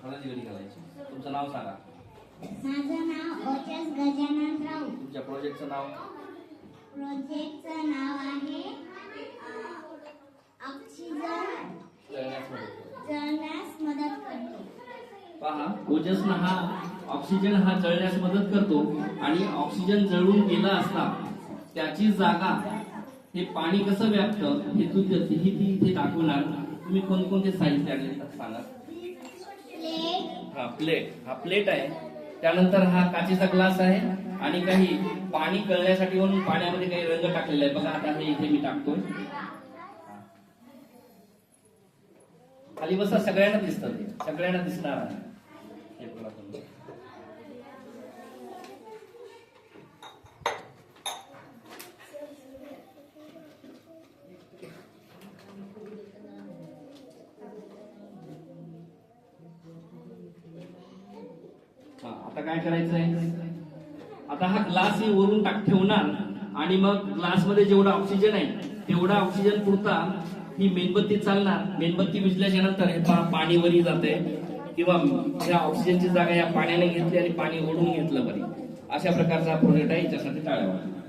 हळदी घडी घालायची. तुमचं नाव सांगा. माझं नाव ओजस गजानन राऊत. तुमच्या प्रोजेक्टचं नाव. प्रोजेक्टचं नाव आहे ऑक्सिजन जळण्यास मदत करतो. पहा, ओजस हा ऑक्सिजन हा जळण्यास मदत करतो आणि ऑक्सिजन जळून गेला असता त्याची जागा हे पाणी कसं व्यापतं हे इथे दाखवणार. तुम्ही कोणकोणते साहित्य आणले सांगा. हा प्लेट आहे. त्यानंतर हा काचेचा ग्लास आहे आणि काही पाणी कळण्यासाठी म्हणून पाण्यामध्ये काही रंग टाकलेला आहे. बघा आता हे इथे मी टाकतोय. खाली बसा, सगळ्यांना दिसतं ते, सगळ्यांना दिसणार आहे. हे बघा तुम्ही. आता काय करायचंय. आता हा ग्लास ही वरून ठेवणार आणि मग ग्लास मध्ये जेवढा ऑक्सिजन आहे तेवढा ऑक्सिजन पुरता ही मेणबत्ती चालणार. मेणबत्ती विजल्याच्या नंतर हे पाणी वरी जाते किंवा ह्या ऑक्सिजनची जागा या पाण्याने घेतली आणि पाणी ओढून घेतलं बरी. अशा प्रकारचा प्रोजेक्ट आहे. याच्यासाठी टाळ्या वाजवा.